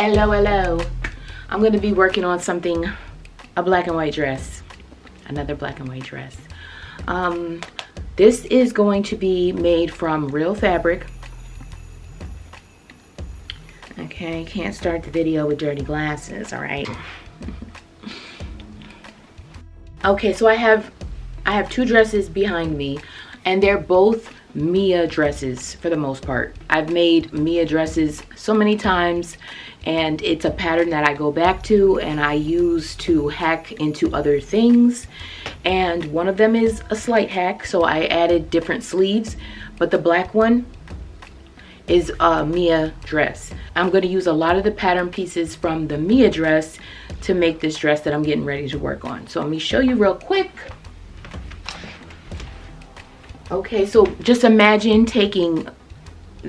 Hello, hello. I'm going to be working on something, a black and white dress. Another black and white dress. This is going to be made from real fabric. Okay, can't start the video with dirty glasses, all right? Okay, so I have two dresses behind me, and they're both Mia dresses for the most part. I've made Mia dresses so many times, and it's a pattern that I go back to and I use to hack into other things. And one of them is a slight hack, so I added different sleeves, but the black one is a Mia dress. I'm going to use a lot of the pattern pieces from the Mia dress to make this dress that I'm getting ready to work on. So let me show you real quick. Okay, so just imagine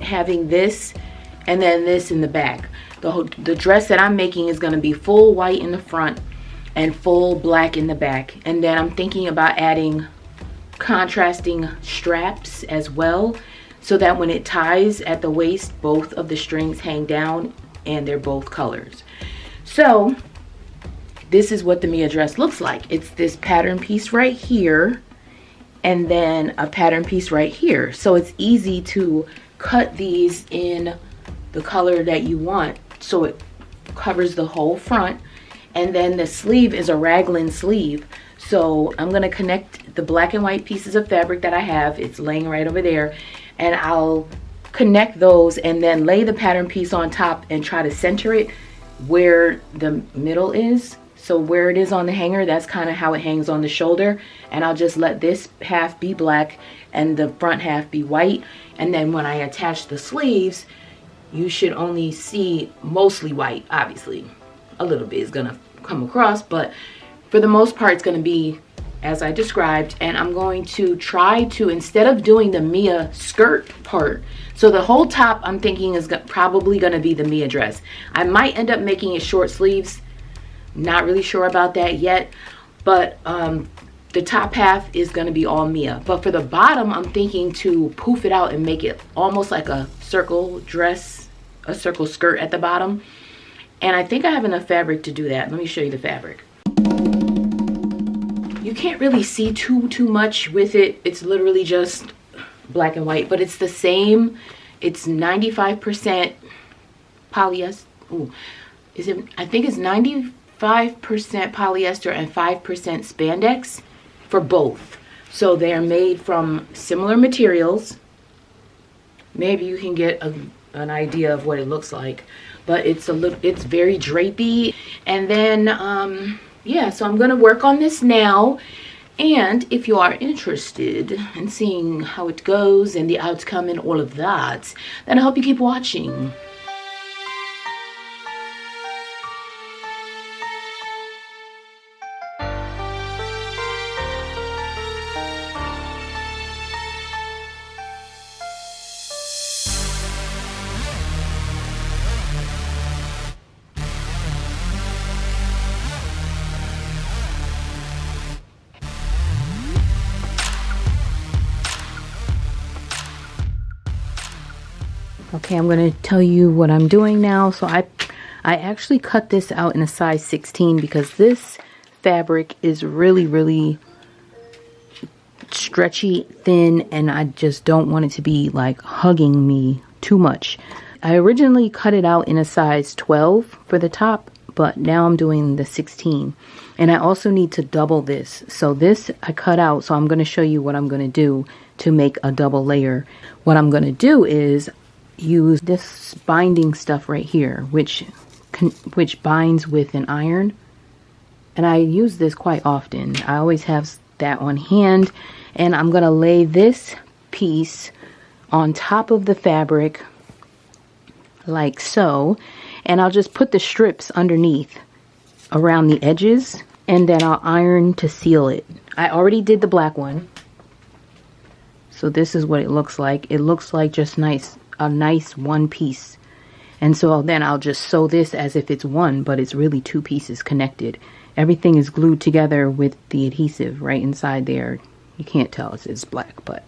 having this and then this in the back. The dress that I'm making is going to be full white in the front and full black in the back. And then I'm thinking about adding contrasting straps as well, so that when it ties at the waist, both of the strings hang down and they're both colors. So this is what the Mia dress looks like. It's this pattern piece right here, and then a pattern piece right here. So it's easy to cut these in the color that you want, so it covers the whole front. And then the sleeve is a raglan sleeve. So I'm gonna connect the black and white pieces of fabric that I have. It's laying right over there. And I'll connect those and then lay the pattern piece on top and try to center it where the middle is. So where it is on the hanger, that's kind of how it hangs on the shoulder. And I'll just let this half be black and the front half be white. And then when I attach the sleeves, you should only see mostly white. Obviously, a little bit is gonna come across, but for the most part, it's gonna be as I described. And I'm going to try to, instead of doing the Mia skirt part, so the whole top I'm thinking is probably gonna be the Mia dress. I might end up making it short sleeves. Not really sure about that yet, but the top half is going to be all Mia. But for the bottom, I'm thinking to poof it out and make it almost like a circle dress, a circle skirt at the bottom. And I think I have enough fabric to do that. Let me show you the fabric. You can't really see too much with it. It's literally just black and white, but it's the same. It's 95% polyester. Ooh, is it? I think it's 95% polyester and 5% spandex for both. So they're made from similar materials. Maybe you can get an idea of what it looks like, but it's very drapey. And then yeah, so I'm gonna work on this now. And if you are interested in seeing how it goes and the outcome and all of that, then I hope you keep watching. Okay, I'm going to tell you what I'm doing now. So I actually cut this out in a size 16 because this fabric is really stretchy, thin, and I just don't want it to be like hugging me too much. I originally cut it out in a size 12 for the top, but now I'm doing the 16. And I also need to double this. So this I cut out, so I'm going to show you what I'm going to do to make a double layer. What I'm going to do is use this binding stuff right here, which binds with an iron, and I use this quite often. I always have that on hand, and I'm gonna lay this piece on top of the fabric like so, and I'll just put the strips underneath around the edges, and then I'll iron to seal it. I already did the black one, so this is what it looks like. It looks like just a nice one piece. And so then I'll just sew this as if it's one, but it's really two pieces connected. Everything is glued together with the adhesive right inside there. You can't tell it's black, but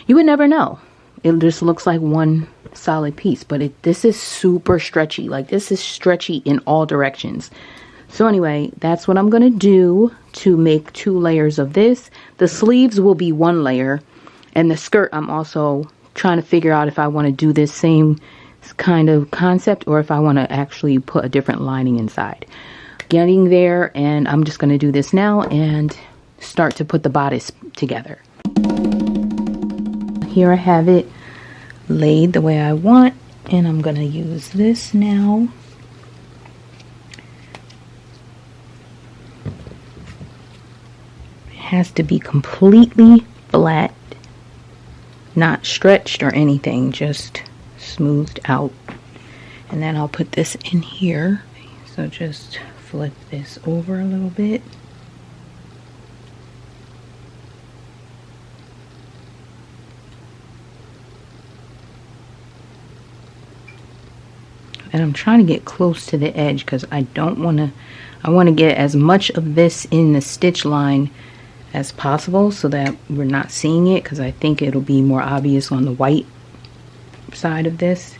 you would never know. it just looks like one solid piece, but this is super stretchy. Like, this is stretchy in all directions. So anyway, that's what I'm gonna do to make 2 layers of this. The sleeves will be 1 layer, and the skirt I'm also trying to figure out if I want to do this same kind of concept or if I want to actually put a different lining inside. Getting there, and I'm just going to do this now and start to put the bodice together. Here I have it laid the way I want, and I'm going to use this now. It has to be completely flat, not stretched or anything, just smoothed out. And then I'll put this in here. So just flip this over a little bit. And I'm trying to get close to the edge because I want to get as much of this in the stitch line as possible so that we're not seeing it, because I think it'll be more obvious on the white side of this.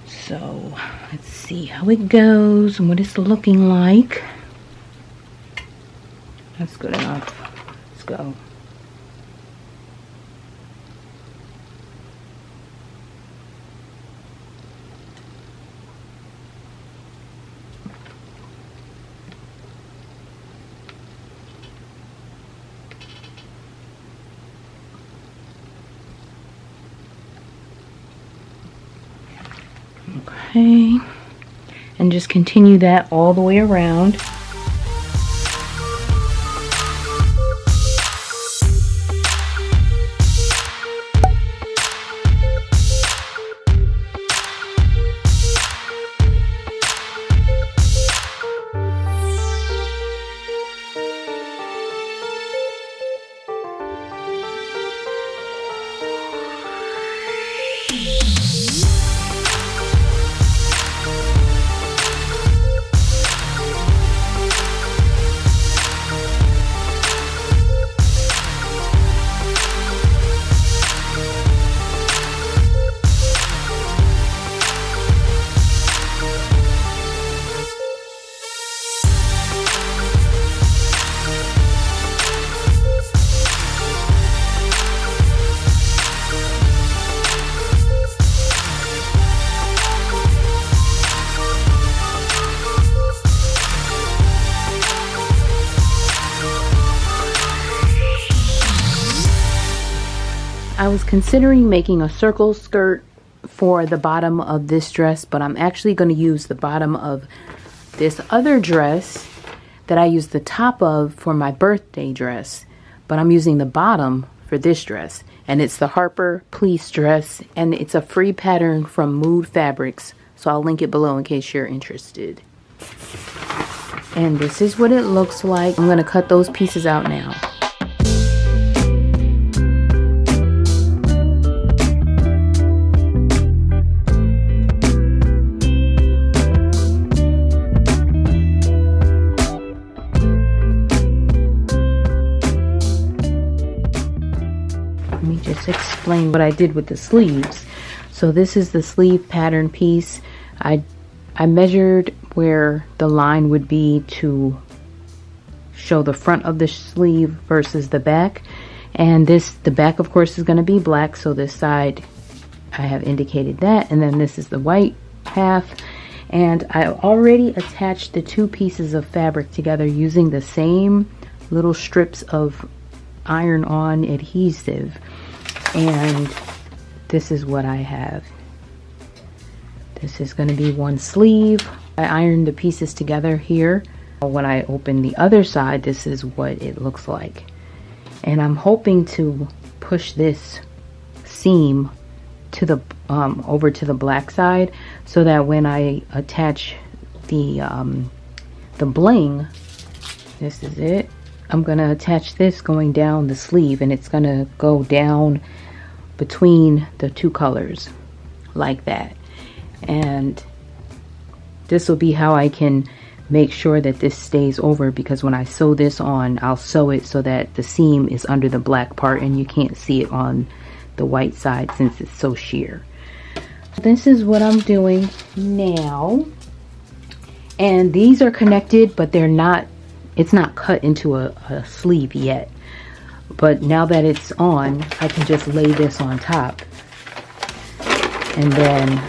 So let's see how it goes and what it's looking like. That's good enough. Let's go. Okay, and just continue that all the way around. I was considering making a circle skirt for the bottom of this dress, but I'm actually going to use the bottom of this other dress that I used the top of for my birthday dress, but I'm using the bottom for this dress, and it's the Harper Pleece dress, and it's a free pattern from Mood Fabrics, so I'll link it below in case you're interested. And this is what it looks like. I'm going to cut those pieces out now. Let me just explain what I did with the sleeves. So this is the sleeve pattern piece. I measured where the line would be to show the front of the sleeve versus the back. And the back of course is going to be black, so this side I have indicated that. And then this is the white half. And I already attached the 2 pieces of fabric together using the same little strips of iron-on adhesive, and this is what I have. This is going to be one sleeve. I ironed the pieces together here. When I open the other side, this is what it looks like, and I'm hoping to push this seam to the over to the black side, so that when I attach the bling, this is it. I'm going to attach this going down the sleeve, and it's going to go down between the 2 colors like that. And this will be how I can make sure that this stays over, because when I sew this on, I'll sew it so that the seam is under the black part and you can't see it on the white side since it's so sheer. This is what I'm doing now, and these are connected, but they're not, it's not cut into a sleeve yet. But now that it's on, I can just lay this on top and then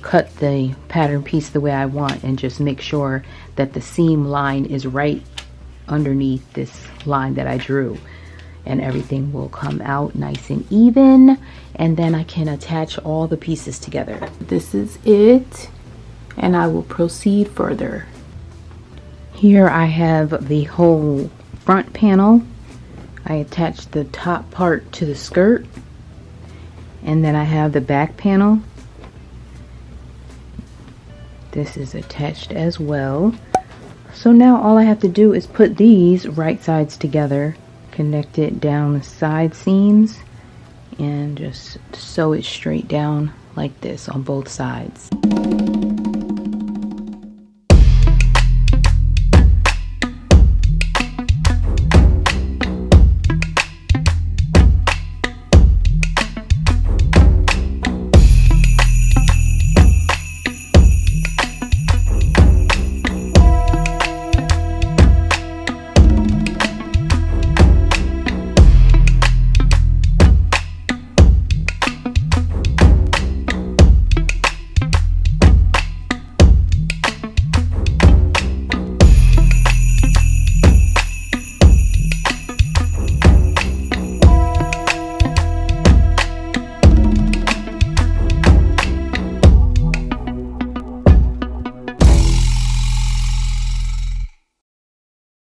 cut the pattern piece the way I want, and just make sure that the seam line is right underneath this line that I drew, and everything will come out nice and even, and then I can attach all the pieces together. This is it, and I will proceed further. Here I have the whole front panel. I attached the top part to the skirt, and then I have the back panel. This is attached as well. So now all I have to do is put these right sides together, connect it down the side seams, and just sew it straight down like this on both sides.